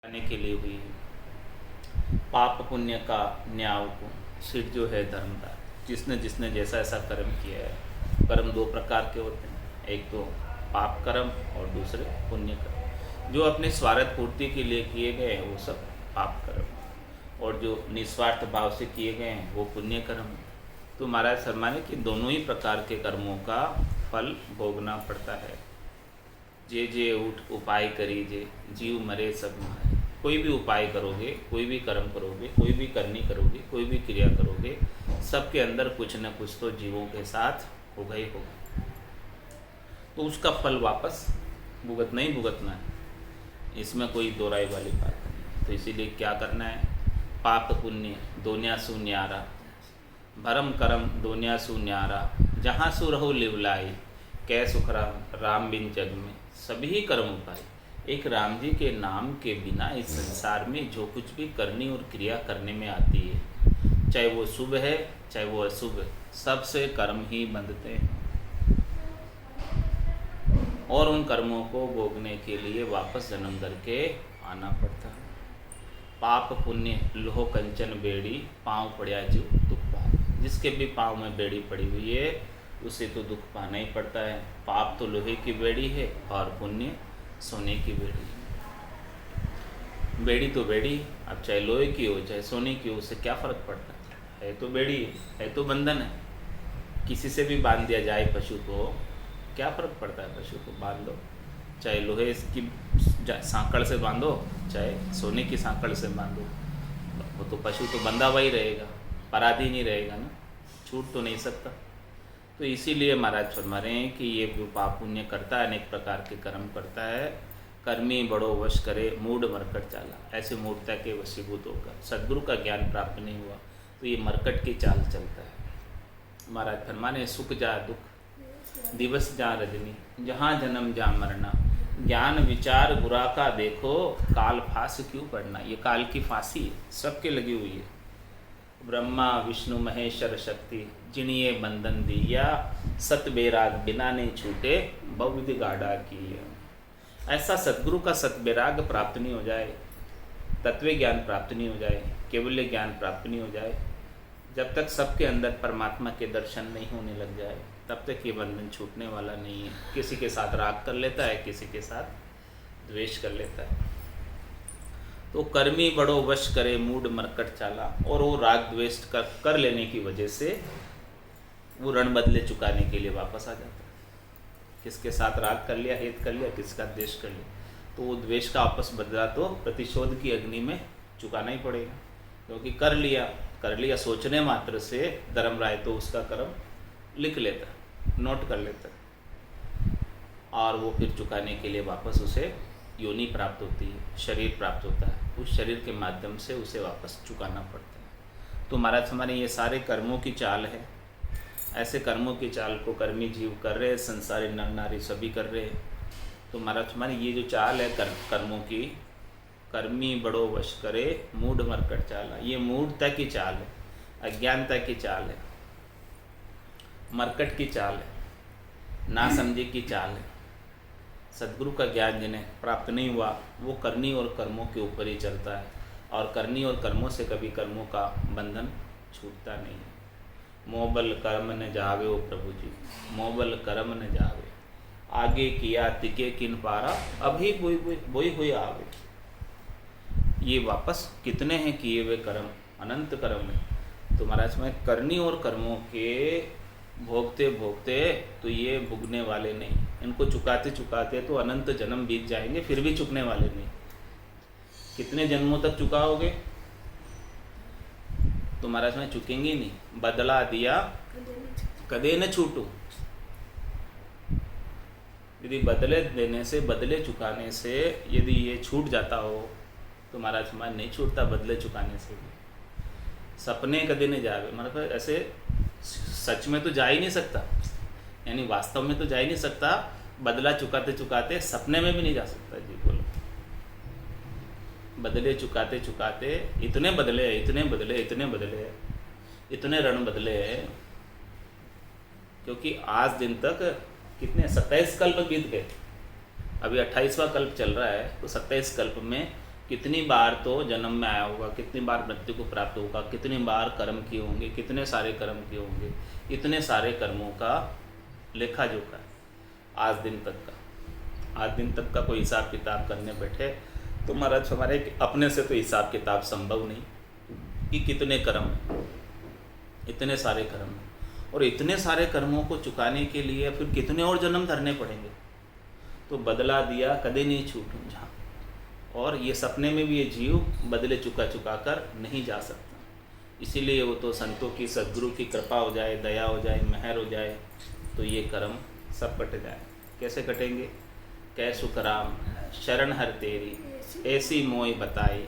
करने के लिए हुई है। पाप पुण्य का न्याय को सिर जो है धर्म का, जिसने जिसने जैसा ऐसा कर्म किया है। कर्म दो प्रकार के होते हैं, एक तो पाप कर्म और दूसरे पुण्य कर्म। जो अपने स्वार्थ पूर्ति के लिए किए गए हैं वो सब पाप कर्म, और जो निस्वार्थ भाव से किए गए हैं वो पुण्य कर्म। तो महाराज फरमाने कि दोनों ही प्रकार के कर्मों का फल भोगना पड़ता है। जे जे उठ उपाय करीजे, जीव मरे सब मारे। कोई भी उपाय करोगे, कोई भी कर्म करोगे, कोई भी करनी करोगे, कोई भी क्रिया करोगे, सबके अंदर कुछ न कुछ तो जीवों के साथ होगा ही होगा। तो उसका फल वापस भुगतना ही भुगतना है, इसमें कोई दो राय वाली बात नहीं। तो इसीलिए क्या करना है, पाप पुण्य दोन्यासु न्यारा, भरम करम दोन्यासु न्यारा, जहाँ सु रहो लिवलाई, कै सुख राम बिन जग में सभी कर्म उपाय। एक राम जी के नाम के बिना इस संसार में जो कुछ भी करनी और क्रिया करने में आती है, चाहे वो शुभ है चाहे वो अशुभ है, सबसे कर्म ही बंधते हैं। और उन कर्मों को भोगने के लिए वापस जन्म करके आना पड़ता है। पाप पुण्य लोह कंचन बेड़ी, पाँव पड़िया जो दुख पा। जिसके भी पाँव में बेड़ी पड़ी हुई है उसे तो दुख पाना ही पड़ता है। पाप तो लोहे की बेड़ी है और पुण्य सोने की बेड़ी है। बेड़ी तो बेड़ी, अब चाहे लोहे की हो चाहे सोने की हो, उससे क्या फ़र्क पड़ता है तो बेड़ी है तो बंधन है। किसी से भी बांध दिया जाए पशु को, क्या फ़र्क पड़ता है, पशु को बांध दो, चाहे लोहे की सांकड़ से बांधो चाहे सोने की सांकड़ से बांधो, वो तो पशु तो बंधा हुआ ही रहेगा, पराधीन ही रहेगा ना, छूट तो नहीं सकता। तो इसीलिए महाराज फरमा रहे हैं कि ये जो पाप पुण्य करता है, अनेक प्रकार के कर्म करता है, कर्मी बड़ो वश करे मूढ़ मरकट चाला। ऐसे मूर्ता के वशीभूत होकर सद्गुरु का ज्ञान प्राप्त नहीं हुआ तो ये मरकट की चाल चलता है। महाराज फरमाने सुख जा दुख दिवस जा रजनी, जहाँ जन्म जा मरना, ज्ञान विचार बुरा का देखो, काल फांस क्यों पड़ना। ये काल की फांसी है, सबके लगी हुई है। ब्रह्मा विष्णु महेश्वर शक्ति, जिनिए बंधन दिया, सत बेराग बिना नहीं छूटे, बहुविधि गाढ़ा की। ऐसा सद्गुरु का सत बेराग प्राप्त नहीं हो जाए, तत्व ज्ञान प्राप्त नहीं हो जाए, केवल्य ज्ञान प्राप्त नहीं हो जाए, जब तक सबके अंदर परमात्मा के दर्शन नहीं होने लग जाए, तब तक ये बंधन छूटने वाला नहीं है। किसी के साथ राग कर लेता है, किसी के साथ द्वेष कर लेता है। तो कर्मी बड़ो वश करे मूड मरकट चाला, और वो राग द्वेष कर लेने की वजह से वो रण बदले चुकाने के लिए वापस आ जाता है। किसके साथ राग कर लिया, हेत कर लिया, किसका द्वेष कर लिया, तो वो द्वेष का आपस बदला तो प्रतिशोध की अग्नि में चुकाना ही पड़ेगा। क्योंकि कर लिया सोचने मात्र से धर्मराय तो उसका कर्म लिख लेता, नोट कर लेता, और वो फिर चुकाने के लिए वापस उसे योनि प्राप्त होती है, शरीर प्राप्त होता है, उस शरीर के माध्यम से उसे वापस चुकाना पड़ता है। तो महाराज हमारे ये सारे कर्मों की चाल है। ऐसे कर्मों की चाल को कर्मी जीव कर रहे हैं, संसारी नर नारी सभी कर रहे हैं। तो महाराज हमारी ये जो चाल है कर्मों की, कर्मी बड़ो वश करे मूढ़ मरकट चाला, ये मूढ़ता की चाल है, अज्ञानता की चाल है, मरकट की चाल है, ना समझे की चाल है। सद्गुरु का ज्ञान जिन्हें प्राप्त नहीं हुआ वो करनी और कर्मों के ऊपर ही चलता है, और करनी और कर्मों से कभी कर्मों का बंधन छूटता नहीं है। मोबल कर्म न जावे ओ प्रभु जी, मोबल कर्म न जावे, आगे किया तिके किन पारा, अभी बोई हुई आवे। ये वापस कितने हैं किए हुए कर्म, अनंत कर्म है। तो महाराज में करनी और कर्मों के भोगते भोगते तो ये भुगने वाले नहीं, इनको चुकाते चुकाते तो अनंत जन्म बीत जाएंगे, फिर भी चुकने वाले नहीं। कितने जन्मों तक चुकाओगे, तो महाराज में चुकेंगे नहीं। बदला दिया कदे न छूटू, यदि बदले देने से, बदले चुकाने से यदि ये छूट जाता हो तो महाराज हमारे नहीं छूटता। बदले चुकाने से भी सपने कदे न जावे, मतलब ऐसे सच में तो जा ही नहीं सकता, यानी वास्तव में तो जा ही नहीं सकता, बदला चुकाते चुकाते सपने में भी नहीं जा सकता। जी बोलो, बदले चुकाते चुकाते इतने बदले इतने बदले इतने बदले इतने रण बदले, क्योंकि आज दिन तक कितने 27 कल्प बीत गए, अभी 28वां कल्प चल रहा है, तो 27 कल्प में कितनी बार तो जन्म में आया होगा, कितनी बार मृत्यु को प्राप्त होगा, कितनी बार कर्म किए होंगे, कितने सारे कर्म किए होंगे, इतने सारे कर्मों का लेखा जोखा है आज दिन तक का। आज दिन तक का कोई हिसाब किताब करने बैठे तो महाराज हमारे अपने से तो हिसाब किताब संभव नहीं कि कितने कर्म, इतने सारे कर्म, और इतने सारे कर्मों को चुकाने के लिए फिर कितने और जन्म धरने पड़ेंगे। तो बदला दिया कभी नहीं छूटूं जहाँ, और ये सपने में भी ये जीव बदले चुका चुका कर नहीं जा सकता। इसीलिए वो तो संतों की, सद्गुरु की कृपा हो जाए, दया हो जाए, मेहर हो जाए तो ये कर्म सब कट जाए। कैसे कटेंगे? कै सुख राम शरण हर तेरी, ऐसी मोय बताई,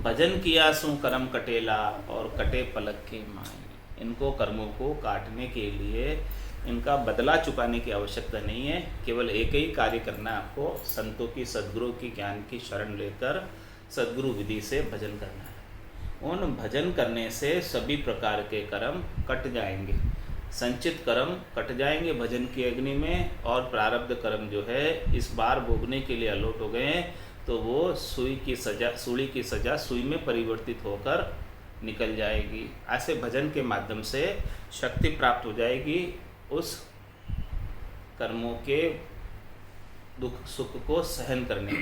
भजन किया सु कर्म कटेला, और कटे पलक के माई। इनको कर्मों को काटने के लिए इनका बदला चुकाने की आवश्यकता नहीं है, केवल एक ही कार्य करना है आपको, संतों की, सद्गुरु की, ज्ञान की शरण लेकर सद्गुरु विधि से भजन करना है। उन भजन करने से सभी प्रकार के कर्म कट जाएंगे, संचित कर्म कट जाएंगे भजन की अग्नि में, और प्रारब्ध कर्म जो है इस बार भोगने के लिए अलॉट हो गए हैं, तो वो सूली की सजा सुई में परिवर्तित होकर निकल जाएगी। ऐसे भजन के माध्यम से शक्ति प्राप्त हो जाएगी उस कर्मों के दुख सुख को सहन करने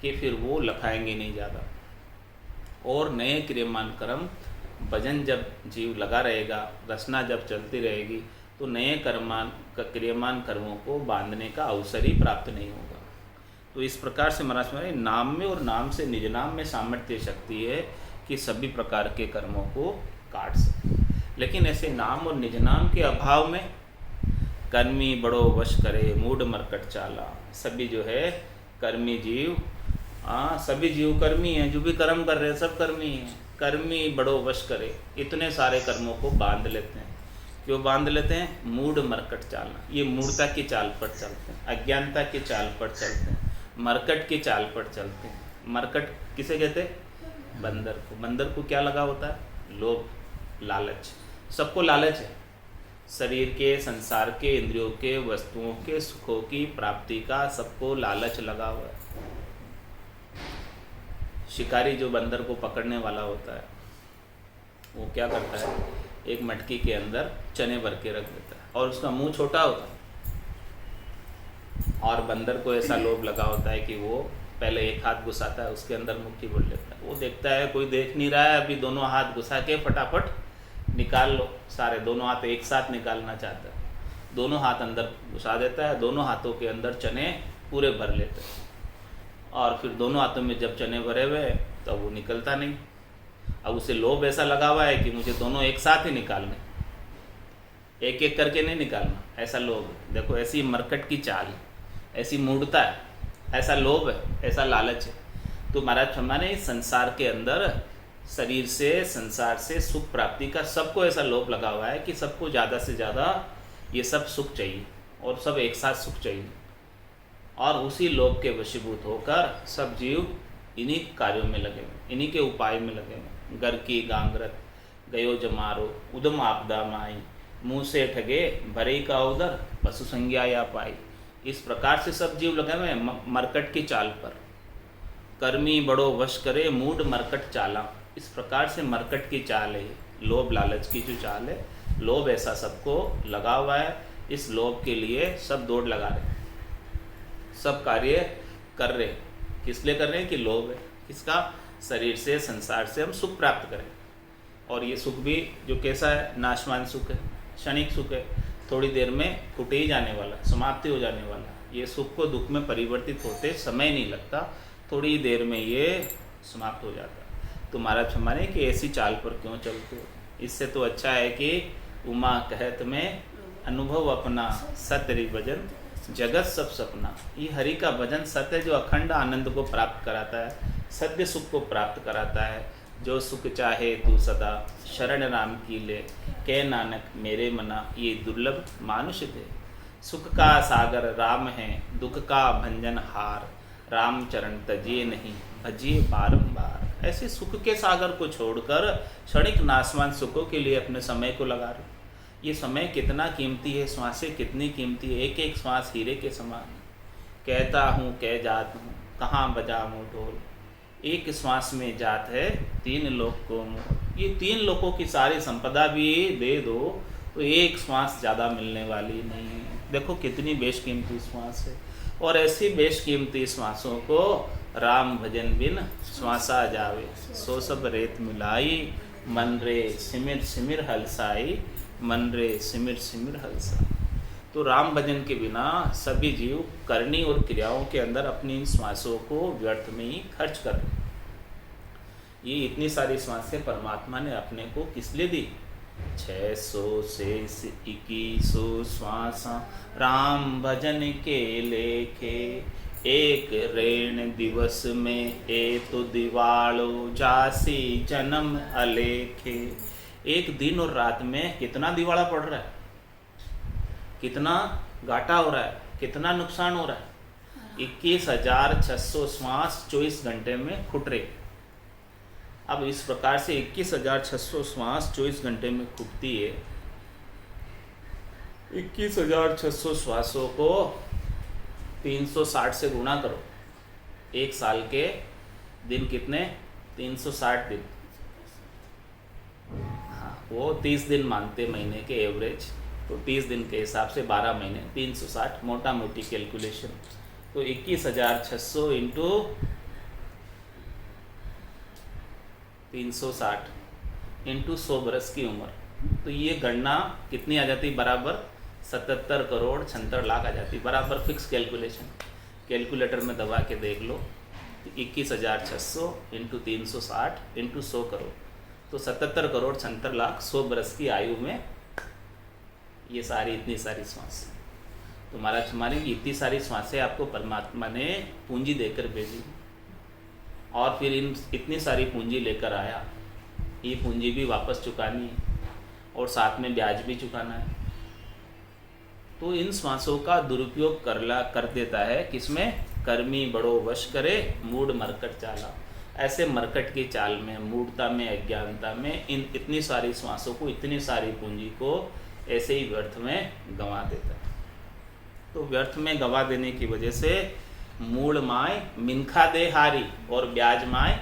के, फिर वो लखाएंगे नहीं ज़्यादा। और नए क्रियमान कर्म, भजन जब जीव लगा रहेगा, रचना जब चलती रहेगी, तो नए क्रियमान कर्मों को बांधने का अवसर ही प्राप्त नहीं होगा। तो इस प्रकार से महाराज में नाम में और नाम से निज नाम में सामर्थ्य शक्ति है कि सभी प्रकार के कर्मों को काट सके। लेकिन ऐसे नाम और निज नाम के अभाव में कर्मी बड़ो वश करे, मूढ़ मरकट चाला। सभी जो है कर्मी जीव, सभी जीव कर्मी हैं, जो भी कर्म कर रहे हैं सब कर्मी हैं। कर्मी बड़ो वश करे, इतने सारे कर्मों को बांध लेते हैं। क्यों बांध लेते हैं? मूढ़ मरकट चालना, ये मूढ़ता की चाल पर चलते हैं, अज्ञानता की चाल पर चलते हैं, मरकट की चाल पर चलते हैं। मरकट किसे कहते हैं? बंदर को। बंदर को क्या लगा होता है? लोभ, लालच। सबको लालच है, शरीर के, संसार के, इंद्रियों के, वस्तुओं के, सुखों की प्राप्ति का सबको लालच लगा हुआ है। शिकारी जो बंदर को पकड़ने वाला होता है वो क्या करता है? एक मटकी के अंदर चने भर के रख देता है, और उसका मुंह छोटा होता है, और बंदर को ऐसा लोभ लगा होता है कि वो पहले एक हाथ घुसाता है, उसके अंदर मुट्ठी भर लेता है। वो देखता है कोई देख नहीं रहा है, अभी दोनों हाथ घुसा के फटाफट निकाल लो सारे। दोनों हाथ एक साथ निकालना चाहता है, दोनों हाथ अंदर घुसा देता है, दोनों हाथों के अंदर चने पूरे भर लेते हैं, और फिर दोनों हाथों में जब चने भरे हुए तब वो निकलता नहीं। अब उसे लोभ ऐसा लगा हुआ है कि मुझे दोनों एक साथ ही निकालने, एक एक करके नहीं निकालना, ऐसा लोभ। देखो ऐसी मरकट की चाल, ऐसी मूढ़ता है, ऐसा लोभ है, ऐसा लालच है। तो महाराज हमारे संसार के अंदर शरीर से, संसार से सुख प्राप्ति का सबको ऐसा लोभ लगा हुआ है कि सबको ज़्यादा से ज़्यादा ये सब सुख चाहिए, और सब एक साथ सुख चाहिए, और उसी लोभ के वशीभूत होकर सब जीव इन्हीं कार्यों में लगे हुए, इन्हीं के उपाय में लगे हुए। घर की गांगरत गयो जमारो, उदम आपदा माई, मुँह से ठगे भरे का उदर, पशु संज्ञा या पाई। इस प्रकार से सब जीव लगे हुए मरकट की चाल पर। कर्मी बड़ो वश करे, मूढ़ मरकट चाला। इस प्रकार से मरकट की चाल है, लोभ लालच की जो चाल है, लोभ ऐसा सबको लगा हुआ है। इस लोभ के लिए सब दौड़ लगा रहे, सब कार्य कर रहे। किस लिए कर रहे हैं? कि लोभ है। किसका? शरीर से, संसार से हम सुख प्राप्त करें। और ये सुख भी जो कैसा है? नाशवान सुख है, क्षणिक सुख है, थोड़ी देर में फूट ही जाने वाला, समाप्ति हो जाने वाला। ये सुख को दुख में परिवर्तित होते समय नहीं लगता, थोड़ी देर में ये समाप्त हो जाता। तो महाराज हमारे कि ऐसी चाल पर क्यों चलते हो? इससे तो अच्छा है कि उमा कहत में अनुभव अपना, सतरि भजन जगत सब सपना। ये हरि का भजन सत्य जो अखंड आनंद को प्राप्त कराता है, सत्य सुख को प्राप्त कराता है। जो सुख चाहे तू सदा, शरण राम की ले, कह नानक मेरे मना, ये दुर्लभ मानुष दे। सुख का सागर राम है, दुख का भंजन हार, राम चरण तजिए नहीं, भजिए बारंबार। ऐसे सुख के सागर को छोड़कर क्षणिक नाशवान सुखों के लिए अपने समय को लगा रहे। ये समय कितना कीमती है, श्वासें कितनी कीमती है, एक एक श्वास हीरे के समान। कहता हूँ कह जात हूँ, कहाँ बजाऊँ ढोल। एक श्वास में जात है 3 लोक को मोह। ये 3 लोकों की सारी संपदा भी दे दो तो एक श्वास ज़्यादा मिलने वाली नहीं है। देखो कितनी बेशकीमती श्वास है। और ऐसी बेशकीमती श्वासों को राम भजन बिन श्वासा जावे, सो सब रेत मिलाई, मन रे सिमिर सिमिर हलसाई, मन रे सिमिर सिमिर हलसाई। तो राम भजन के बिना सभी जीव करनी और क्रियाओं के अंदर अपनी इन श्वासों को व्यर्थ में ही खर्च कर रहे। ये इतनी सारी श्वासें परमात्मा ने अपने को किस लिए दी? 600 से 2100 श्वास राम भजन के लेखे, एक रेण दिवस में ए तो दिवालो जासी जन्म अलेखे। एक दिन और रात में कितना दिवाला पड़ रहा है, कितना घाटा हो रहा है, कितना नुकसान हो रहा है। 21,600 श्वास 24 घंटे में खुट रहे। अब इस प्रकार से 21,600 श्वास 24 घंटे में खुटती है। 21,600 श्वासों को 360 से गुणा करो। एक साल के दिन कितने? 360 दिन। हाँ, वो 30 दिन मानते महीने के एवरेज, तो 30 दिन के हिसाब से 12 महीने 360, मोटा मोटी कैलकुलेशन। तो 21,600 इंटू 360 इंटू 100 बरस की उम्र, तो ये गणना कितनी आ जाती? बराबर 77 करोड़ 76 लाख आ जाती। बराबर फिक्स कैलकुलेशन, कैलकुलेटर में दबा के देख लो। 21,600 इंटू 360 इंटू 100 करोड़, तो 77 करोड़ 76 लाख 100 बरस की आयु में ये सारी इतनी सारी श्वासें। तो महाराज हमारी इतनी सारी श्वासें आपको परमात्मा ने पूंजी देकर भेजी, और फिर इन इतनी सारी पूंजी लेकर आया। ये पूंजी भी वापस चुकानी है और साथ में ब्याज भी चुकाना है। तो इन श्वासों का दुरुपयोग कर देता है किसमें? कर्मी बड़ो वश करे मूढ़ मरकट चाला। ऐसे मरकट की चाल में, मूढ़ता में, अज्ञानता में इन इतनी सारी श्वासों को, इतनी सारी पूंजी को ऐसे ही व्यर्थ में गंवा देता है। तो व्यर्थ में गंवा देने की वजह से मूल माय मिनखा दे हारी और ब्याज माय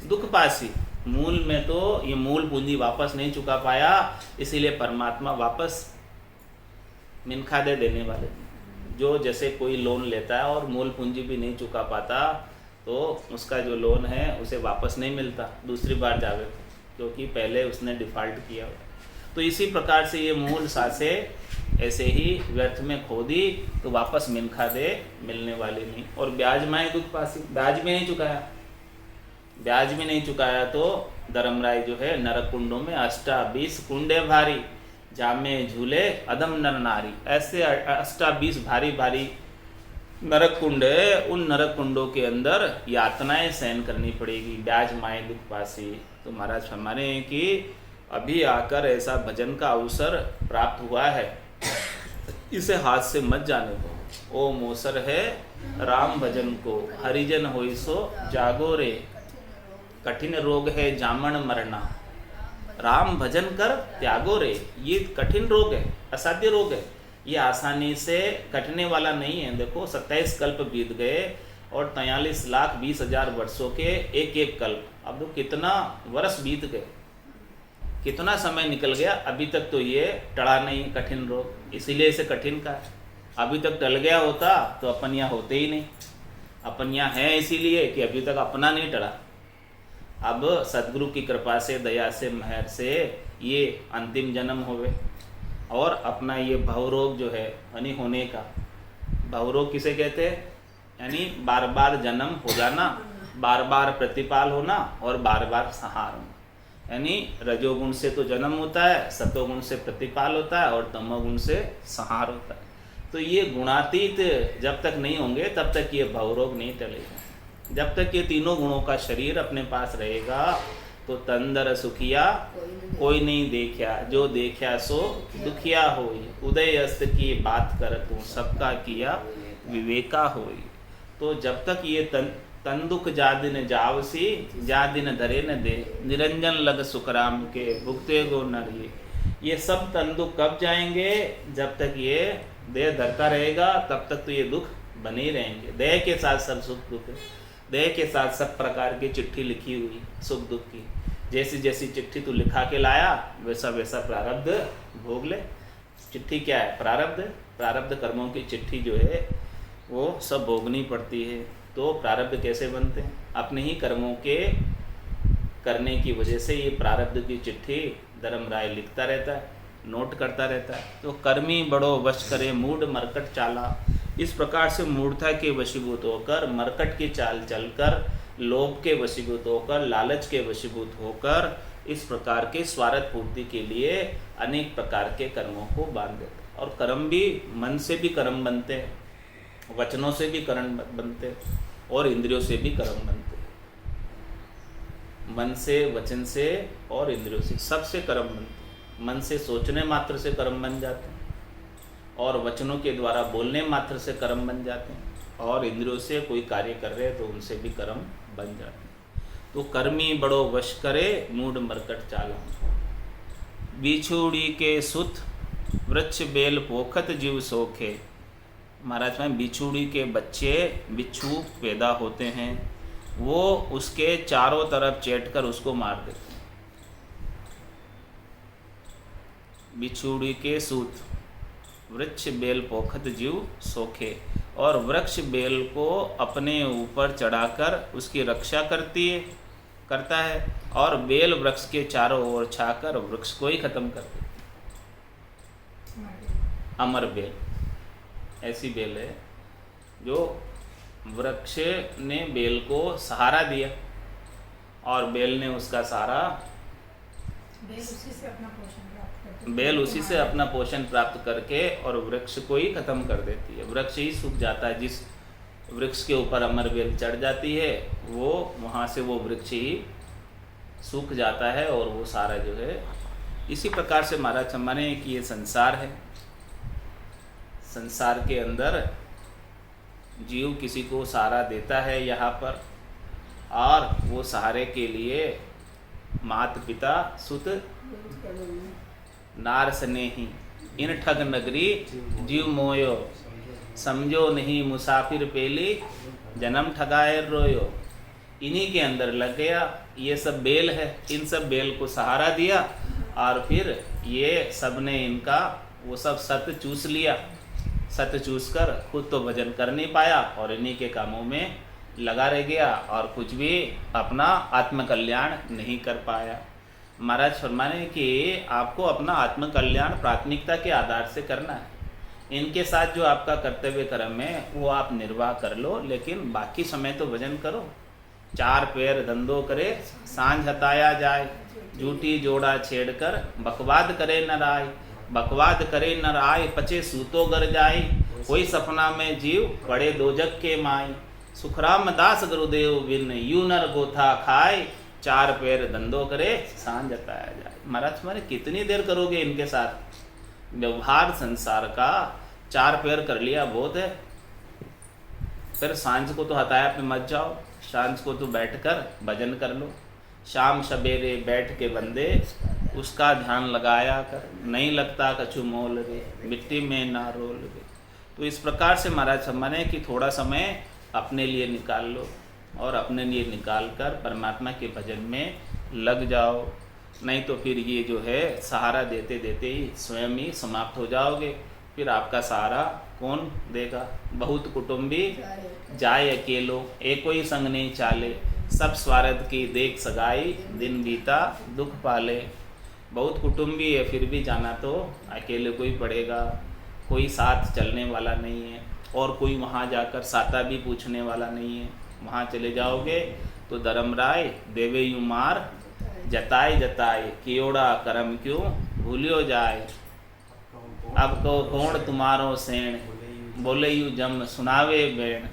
दुख पासी। मूल में तो ये मूल पूंजी वापस नहीं चुका पाया, इसीलिए परमात्मा वापस मिनखा दे देने वाले। जो जैसे कोई लोन लेता है और मूल पूंजी भी नहीं चुका पाता, तो उसका जो लोन है उसे वापस नहीं मिलता दूसरी बार जावे, क्योंकि पहले उसने डिफ़ॉल्ट किया हुआ। तो इसी प्रकार से ये मूल सांसें ऐसे ही व्यर्थ में खो दी तो वापस मिनखा दे मिलने वाली नहीं। और ब्याज माए दुख पासी, ब्याज भी नहीं चुकाया, ब्याज भी नहीं चुकाया तो धर्मराय जो है नरक कुंडों में 28 कुंडे भारी, जामे झूले अदम नर नारी। ऐसे 28 भारी भारी नरक कुंड है, उन नरक कुंडों के अंदर यातनाएं सहन करनी पड़ेगी। ब्याज माए दुख पासी। तो महाराज फरमाने हैं कि अभी आकर ऐसा भजन का अवसर प्राप्त हुआ है, इसे हाथ से मत जाने दो। ओ मोसर है राम भजन को, हरिजन होई सो जागो रे, कठिन रोग है जामन मरना। राम भजन कर त्यागो रे, ये कठिन रोग है, असाध्य रोग है, ये आसानी से कटने वाला नहीं है। देखो 27 कल्प बीत गए और 43,20,000 वर्षों के एक एक कल्प। अब तो कितना वर्ष बीत गए, कितना समय निकल गया, अभी तक तो ये टला नहीं कठिन रोग, इसीलिए इसे कठिन का है। अभी तक टल गया होता तो अपन यहाँ होते ही नहीं। अपन यहाँ है इसीलिए कि अभी तक अपना नहीं टला। अब सदगुरु की कृपा से, दया से, मेहर से ये अंतिम जन्म होवे और अपना ये भवरोग जो है यानी होने का, भवरोग किसे कहते हैं? यानी बार बार जन्म हो जाना, बार बार प्रतिपाल होना और बार बार संहार होना। यानी रजोगुण से तो जन्म होता है, सतोगुण से प्रतिपाल होता है और तमोगुण से संहार होता है। तो ये गुणातीत जब तक नहीं होंगे तब तक ये भवरोग नहीं टलेगा। जब तक ये तीनों गुणों का शरीर अपने पास रहेगा तो तंदर सुखिया कोई नहीं देखा, जो देखा सो दुखिया होई। उदय अस्त की बात कर तू, सबका किया विवेका होई। तो जब तक ये तन दुख जा दिन जावसी, जा दिन धरे न दे, निरंजन लग सुखराम के, भुगते गो नर ये सब तन दुख कब जाएंगे? जब तक ये देह धरता रहेगा तब तक तो ये दुख बने ही रहेंगे। देह के साथ सब सुख दुख है। देह के साथ सब प्रकार की चिट्ठी लिखी हुई, सुख दुख की। जैसी जैसी चिट्ठी तू लिखा के लाया वैसा वैसा प्रारब्ध भोग ले। चिट्ठी क्या है? प्रारब्ध। प्रारब्ध कर्मों की चिट्ठी जो है वो सब भोगनी पड़ती है। तो प्रारब्ध कैसे बनते हैं? अपने ही कर्मों के करने की वजह से ये प्रारब्ध की चिट्ठी धर्मराय लिखता रहता है, नोट करता रहता है। तो कर्मी बड़ो वश करे मूढ़ मरकट चाला। इस प्रकार से मूढ़ता के वशीभूत होकर, मरकट की चाल चलकर, लोभ के वशीभूत होकर, लालच के वशीभूत होकर, इस प्रकार के स्वार्थ पूर्ति के लिए अनेक प्रकार के कर्मों को बांध देते हैं। और कर्म भी मन से भी कर्म बनते हैं, वचनों से भी कर्म बनते हैं और इंद्रियों से भी कर्म बनते हैं। मन से, वचन से और इंद्रियों से, सबसे कर्म बनते हैं। मन से सोचने मात्र से कर्म बन जाते हैं और वचनों के द्वारा बोलने मात्र से कर्म बन जाते हैं और इंद्रियों से कोई कार्य कर रहे हैं तो उनसे भी कर्म बन जाते हैं। तो कर्मी बड़ो वश करे मूढ़ मरकट चाला। बिछुड़ी के सुत वृक्ष बेल पोखत जीव सोखे। महाराज में बिछुड़ी के बच्चे, बिच्छू पैदा होते हैं, वो उसके चारों तरफ चेट कर उसको मार देते हैं। बिछुड़ी के सूत वृक्ष बेल पोखत जीव सोखे। और वृक्ष बेल को अपने ऊपर चढ़ाकर उसकी रक्षा करता है और बेल वृक्ष के चारों ओर छाकर वृक्ष को ही खत्म कर देती है। अमर बेल ऐसी बेल है जो वृक्ष ने बेल को सहारा दिया और बेल ने उसका सहारा, बेल उसी से अपना पोषण प्राप्त करके और वृक्ष को ही खत्म कर देती है। वृक्ष ही सूख जाता है। जिस वृक्ष के ऊपर अमर बेल चढ़ जाती है वो वहाँ से वो वृक्ष ही सूख जाता है और वो सारा जो है। इसी प्रकार से महाराज माने कि ये संसार है, संसार के अंदर जीव किसी को सहारा देता है यहाँ पर और वो सहारे के लिए माता पिता सुत नार स्नेही इन ठग नगरी जीव मोयो। समझो नहीं मुसाफिर पेली जन्म ठगाए रोयो। इन्हीं के अंदर लग गया। ये सब बेल है, इन सब बेल को सहारा दिया और फिर ये सब ने इनका वो सब सत्य चूस लिया। सत्य चूस कर खुद तो भजन कर नहीं पाया और इन्हीं के कामों में लगा रह गया और कुछ भी अपना आत्मकल्याण नहीं कर पाया। महाराज फरमाने कि आपको अपना आत्मकल्याण प्राथमिकता के आधार से करना है। इनके साथ जो आपका कर्तव्य कर्म है वो आप निर्वाह कर लो, लेकिन बाकी समय तो भजन करो। चार पैर धंधो करे सांझ हताया जाए। झूठी जोड़ा छेड़कर बकवाद करे न राय। बकवाद करे न राय पचे सूतो गर जाए। कोई सपना में जीव पड़े दोजक के माई। सुखराम दास गुरुदेव बिन यू नर गोथा खाए। चार पैर धंधो करे सांझ हताया जाए। महाराज तुम्हारे कितनी देर करोगे इनके साथ व्यवहार संसार का? चार पैर कर लिया बहुत है, फिर सांझ को तो हताया पे मत जाओ। सांझ को तो बैठकर भजन कर लो। शाम सवेरे बैठ के बंदे उसका ध्यान लगाया कर। नहीं लगता कछु मोल रे मिट्टी में ना रोल रे। तो इस प्रकार से महाराज सम्माने कि थोड़ा समय अपने लिए निकाल लो और अपने लिए निकाल कर परमात्मा के भजन में लग जाओ। नहीं तो फिर ये जो है सहारा देते देते ही स्वयं ही समाप्त हो जाओगे। फिर आपका सहारा कौन देगा? बहुत कुटुंबी जाए अकेलो एको ही संग नहीं चाले। सब स्वार्थ की देख सगाई दिन बीता दुख पाले। बहुत कुटुंबी है फिर भी जाना तो अकेले को ही पड़ेगा। कोई साथ चलने वाला नहीं है और कोई वहाँ जाकर साता भी पूछने वाला नहीं है। वहाँ चले जाओगे तो धर्मराय देवे यूँ मार जताए जताए कियोड़ा कर्म क्यों भूलियो जाए। अब को कौन तुम्हारो सेण बोले यू जम सुनावे बेण।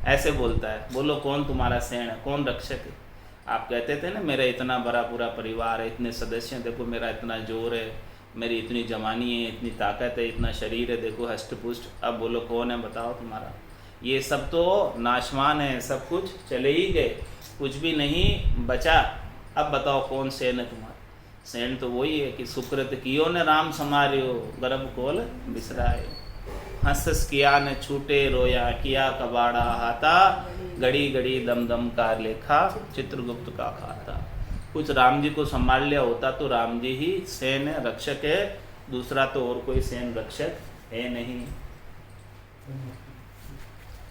ऐसे बोलता है, बोलो कौन तुम्हारा सेण है, कौन रक्षक है। आप कहते थे ना मेरा इतना बड़ा पूरा परिवार है, इतने सदस्य हैं, देखो मेरा इतना जोर है, मेरी इतनी जवानी है, इतनी ताकत है, इतना शरीर है, देखो हष्ट पुष्ट। अब बोलो कौन है बताओ तुम्हारा। ये सब तो नाशवान है, सब कुछ चले ही गए, कुछ भी नहीं बचा। अब बताओ कौन सेन है तुम्हारा। सेन तो वही है कि सुकृत कियो ने राम समार्यो गर्भ कोल बिसराए। हंस हंस किया न छूटे रोया, किया कबाड़ा हाथा, घड़ी घड़ी दम दम कार लेखा, चित्रगुप्त का खाता। कुछ राम जी को संभाल लिया होता तो राम जी ही सेन रक्षक है, दूसरा तो और कोई सेन रक्षक है नहीं।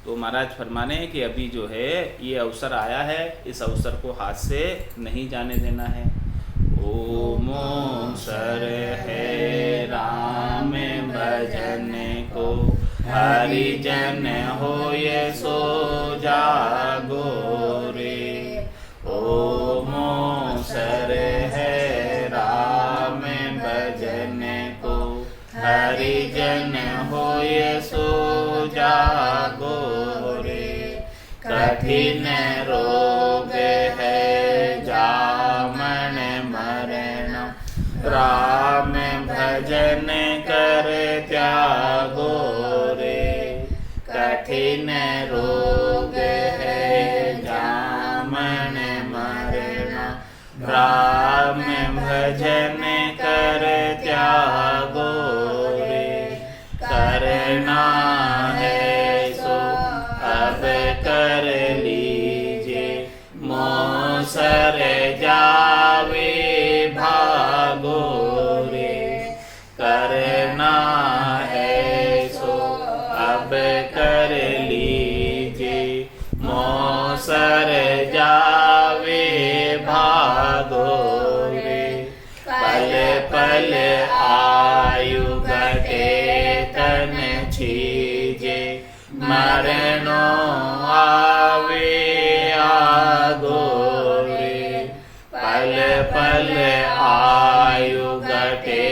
तो महाराज फरमाने कि अभी जो है ये अवसर आया है, इस अवसर को हाथ से नहीं जाने देना है। ओम सर है राम भजन को, हरिजन होए सो जागो रे। ओम सर है राम भजन को, हरिजन होए सो जागो रे। कठिन रोग है जामन मरण, राम भजन कर त्यागो रे। कठिन रोग है जामन मरण, राम भजन कर त्यागो रे। करना है सो अब कर लीजिए, मोसर जावे भागो रे। करना है सो अब कर लीजिए, मोसर जावे भागो रे। पल पल आयु घटे तन छीजे, मरणो आवे आगो रे। पल पल आयु घटे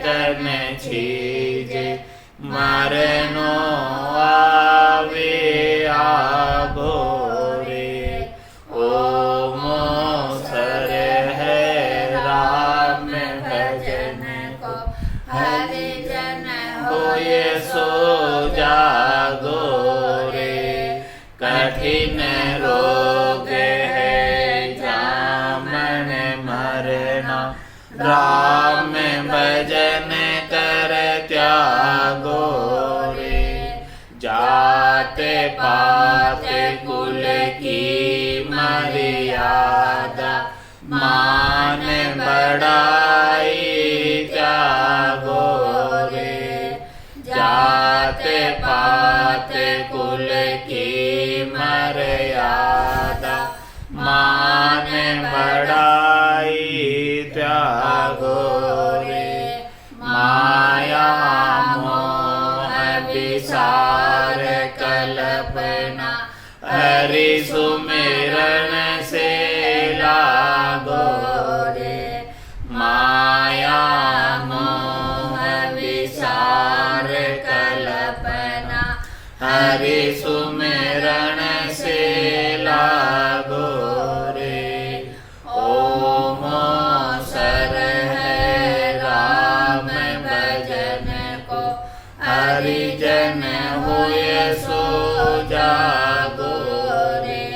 तन छीजे, मरणो आवे आगो रे। ओम सर है राम भजन को, हरिजन होए सो जागो रे। कठिन रोग है जामन मरना, राम भजन कर त्यागो रे। जात पात कुल की मर्यादा, मान बढ़ाई त्यागो रे। जात पात कुल की मर्यादा, मान बढ़ाई त्यागो रे। माया मोह विसार कल्पना, हरि सुमिरन से लागो रे। माया मोह विसार कल्पना, हरि सुमिरन से लागो रे। ओम सर है राम भजन को, हरिजन होए सो जागो रे।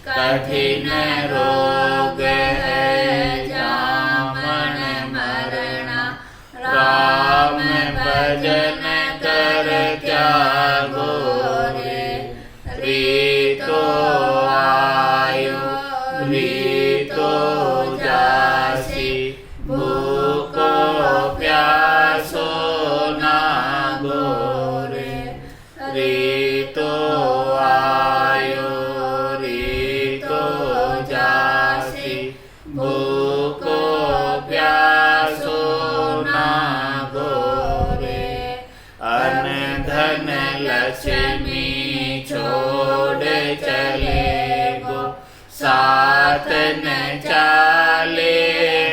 कठिन रोग है जामन मरण, राम भजन कर त्यागो रे। रीतो आयु रीतो जासी, भूको प्यासो नागो रे। रीतो आयु रीतो जासी, भूको प्यासो नागो रे। अन धन लक्ष्मी छोड़ चले गो, साथ न चाले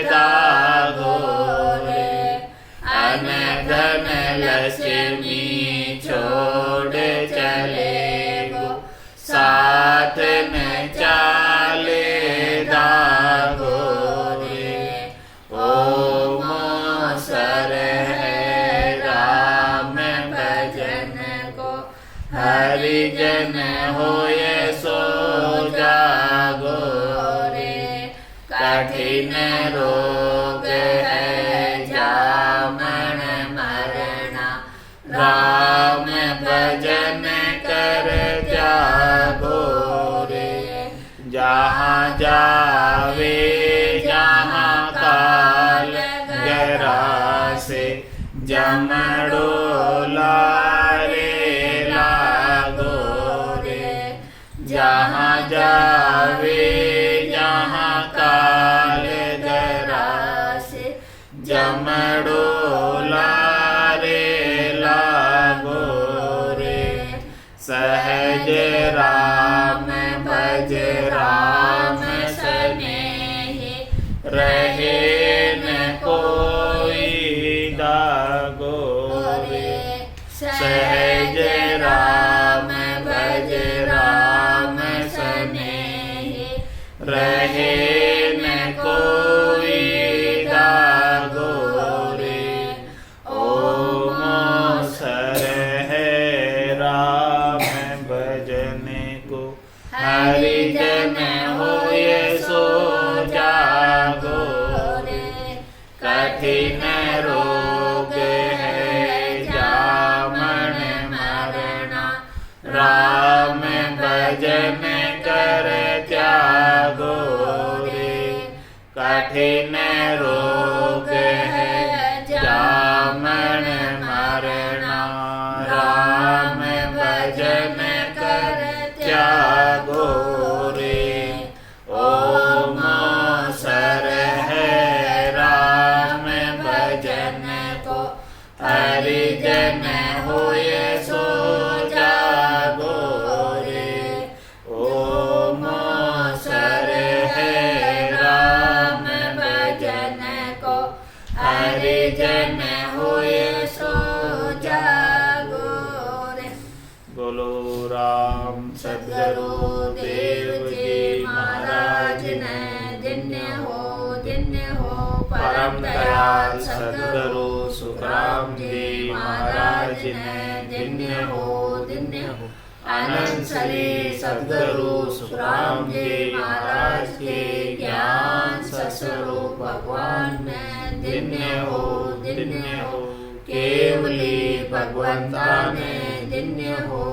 दागो रे। अन धन लक्ष्मी छोड़ चले गो, साथ न चाले दागो रे। ओम सर है राम भजन को, हरिजन होए सो जागो रे। कठिन रोग है जामन मरना, राम कठिन रोग है जामन मरना, राम भजन कर त्यागो रे। ओम सर है राम भजन को, हरिजन होए सो जागो रे। ओम सर है राम भजन को, हरिजन होए सो जागो रे। बोलो राम सद्गुरु देव जी महाराज ने धन्य हो परम दयाल सद्गुरु सुखराम जी महाराज ने धन्य हो अनंत श्री सद्गुरु सुखराम जी महाराज के ज्ञान स्वरूप भगवान ने धन्य हो केवली भगवंता ने धन्य हो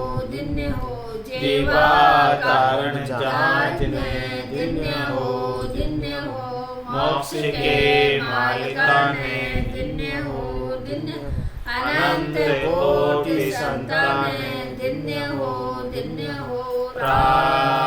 जीवा कारण जहाज ने धन्य हो मोक्ष के मालिका ने धन्य हो अनंत कोटि संतान ने धन्य हो राम